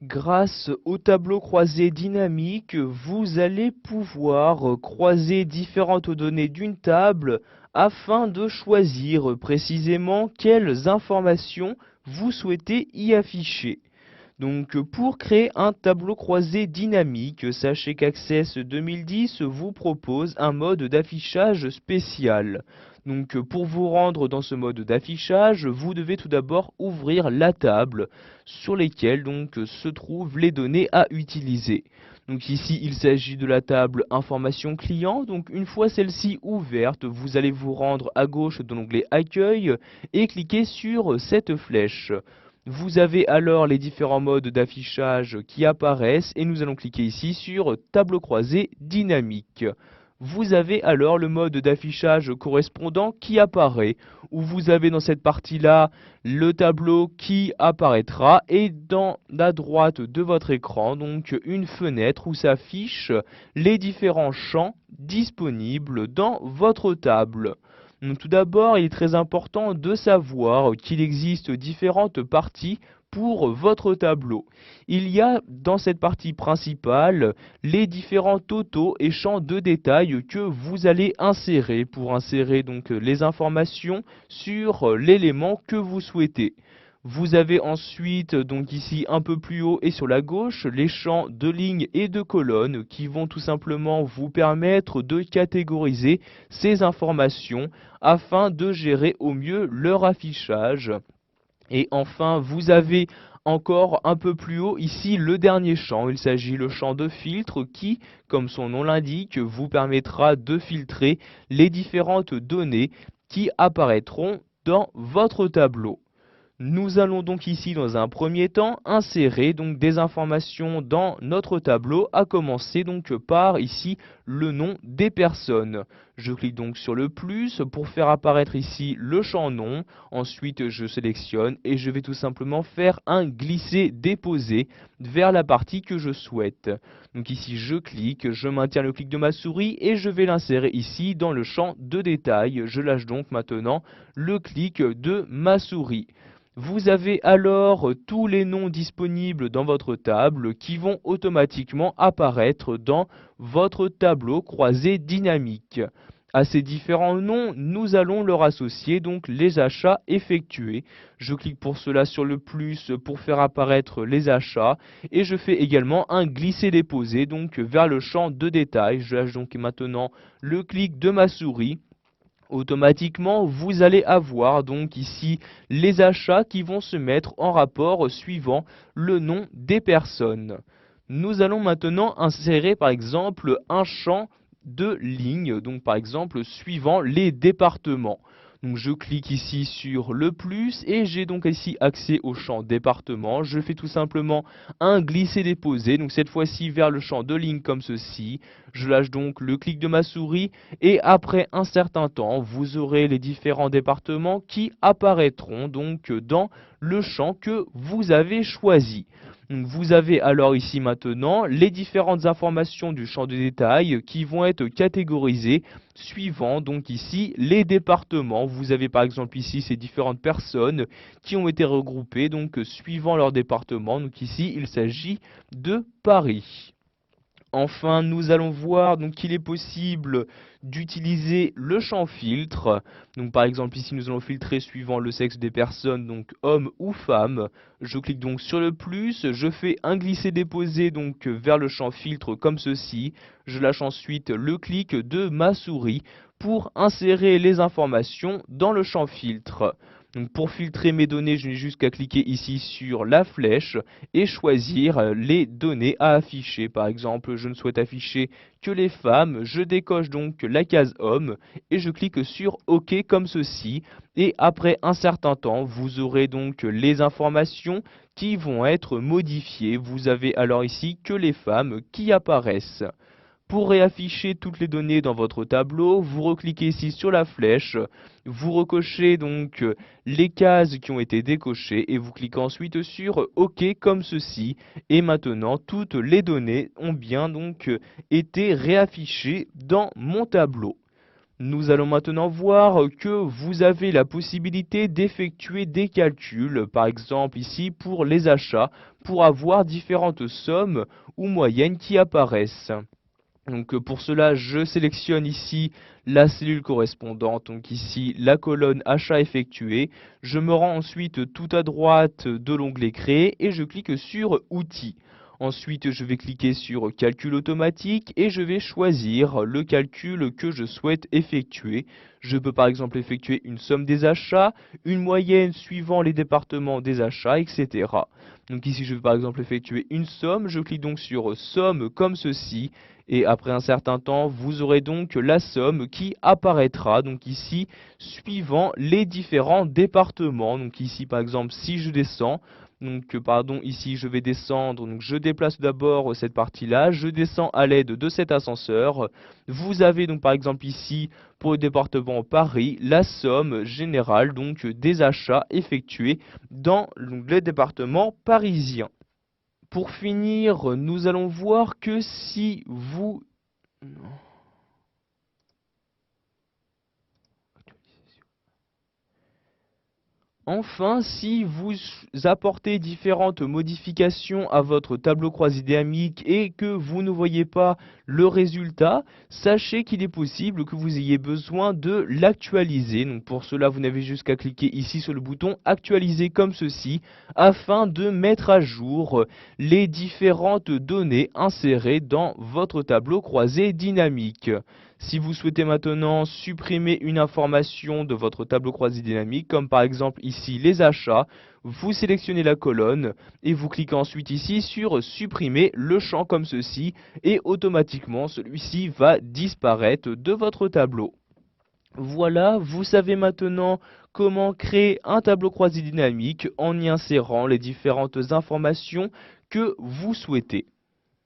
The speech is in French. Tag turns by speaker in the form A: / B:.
A: Grâce au tableau croisé dynamique, vous allez pouvoir croiser différentes données d'une table afin de choisir précisément quelles informations vous souhaitez y afficher. Donc pour créer un tableau croisé dynamique, sachez qu'Access 2010 vous propose un mode d'affichage spécial. Donc pour vous rendre dans ce mode d'affichage, vous devez tout d'abord ouvrir la table sur laquelle donc se trouvent les données à utiliser. Donc ici il s'agit de la table information client. Donc une fois celle-ci ouverte, vous allez vous rendre à gauche de l'onglet accueil et cliquer sur cette flèche. Vous avez alors les différents modes d'affichage qui apparaissent et nous allons cliquer ici sur tableau croisé dynamique. Vous avez alors le mode d'affichage correspondant qui apparaît, où vous avez dans cette partie-là le tableau qui apparaîtra et dans la droite de votre écran, donc une fenêtre où s'affichent les différents champs disponibles dans votre table. Donc, tout d'abord, il est très important de savoir qu'il existe différentes parties pour votre tableau. Il y a dans cette partie principale les différents totaux et champs de détail que vous allez insérer pour insérer donc les informations sur l'élément que vous souhaitez. Vous avez ensuite, donc ici un peu plus haut et sur la gauche, les champs de lignes et de colonnes qui vont tout simplement vous permettre de catégoriser ces informations afin de gérer au mieux leur affichage. Et enfin, vous avez encore un peu plus haut ici le dernier champ. Il s'agit le champ de filtre qui, comme son nom l'indique, vous permettra de filtrer les différentes données qui apparaîtront dans votre tableau. Nous allons donc ici dans un premier temps insérer donc des informations dans notre tableau, à commencer donc par ici le nom des personnes. Je clique donc sur le plus pour faire apparaître ici le champ nom. Ensuite je sélectionne et je vais tout simplement faire un glisser-déposer vers la partie que je souhaite. Donc ici je clique, je maintiens le clic de ma souris et je vais l'insérer ici dans le champ de détail. Je lâche donc maintenant le clic de ma souris. Vous avez alors tous les noms disponibles dans votre table qui vont automatiquement apparaître dans votre tableau croisé dynamique. À ces différents noms, nous allons leur associer donc les achats effectués. Je clique pour cela sur le plus pour faire apparaître les achats et je fais également un glisser-déposer donc vers le champ de détail. Je lâche donc maintenant le clic de ma souris. Automatiquement, vous allez avoir donc ici les achats qui vont se mettre en rapport suivant le nom des personnes. Nous allons maintenant insérer par exemple un champ de ligne, donc par exemple suivant les départements. Donc je clique ici sur le plus et j'ai donc ici accès au champ département. Je fais tout simplement un glisser-déposer, donc cette fois-ci vers le champ de ligne comme ceci. Je lâche donc le clic de ma souris et après un certain temps, vous aurez les différents départements qui apparaîtront donc dans le champ que vous avez choisi. Donc, vous avez alors ici maintenant les différentes informations du champ de détail qui vont être catégorisées suivant donc ici les départements. Vous avez par exemple ici ces différentes personnes qui ont été regroupées donc suivant leur département. Donc ici il s'agit de Paris. Enfin, nous allons voir donc qu'il est possible d'utiliser le champ filtre. Donc par exemple ici nous allons filtrer suivant le sexe des personnes, donc homme ou femme. Je clique donc sur le plus, je fais un glisser-déposer donc vers le champ filtre comme ceci. Je lâche ensuite le clic de ma souris pour insérer les informations dans le champ filtre. Donc pour filtrer mes données, je n'ai juste qu'à cliquer ici sur la flèche et choisir les données à afficher. Par exemple, je ne souhaite afficher que les femmes. Je décoche donc la case homme et je clique sur OK comme ceci. Et après un certain temps, vous aurez donc les informations qui vont être modifiées. Vous avez alors ici que les femmes qui apparaissent. Pour réafficher toutes les données dans votre tableau, vous recliquez ici sur la flèche, vous recochez donc les cases qui ont été décochées et vous cliquez ensuite sur OK comme ceci. Et maintenant, toutes les données ont bien donc été réaffichées dans mon tableau. Nous allons maintenant voir que vous avez la possibilité d'effectuer des calculs, par exemple ici pour les achats, pour avoir différentes sommes ou moyennes qui apparaissent. Donc pour cela, je sélectionne ici la cellule correspondante, donc ici la colonne achat effectué. Je me rends ensuite tout à droite de l'onglet créer et je clique sur outils. Ensuite, je vais cliquer sur calcul automatique et je vais choisir le calcul que je souhaite effectuer. Je peux par exemple effectuer une somme des achats, une moyenne suivant les départements des achats, etc. Donc ici, je vais par exemple effectuer une somme. Je clique donc sur somme comme ceci. Et après un certain temps, vous aurez donc la somme qui apparaîtra, donc ici, suivant les différents départements. Donc ici, par exemple, si je descends, donc pardon, ici je vais descendre, donc je déplace d'abord cette partie-là, je descends à l'aide de cet ascenseur. Vous avez donc par exemple ici, pour le département Paris, la somme générale donc des achats effectués dans le département parisien. Pour finir, nous allons voir que si vous... Enfin, si vous apportez différentes modifications à votre tableau croisé dynamique et que vous ne voyez pas le résultat, sachez qu'il est possible que vous ayez besoin de l'actualiser. Donc pour cela, vous n'avez juste qu'à cliquer ici sur le bouton actualiser comme ceci afin de mettre à jour les différentes données insérées dans votre tableau croisé dynamique. Si vous souhaitez maintenant supprimer une information de votre tableau croisé dynamique, comme par exemple ici les achats, vous sélectionnez la colonne et vous cliquez ensuite ici sur supprimer le champ comme ceci et automatiquement celui-ci va disparaître de votre tableau. Voilà, vous savez maintenant comment créer un tableau croisé dynamique en y insérant les différentes informations que vous souhaitez.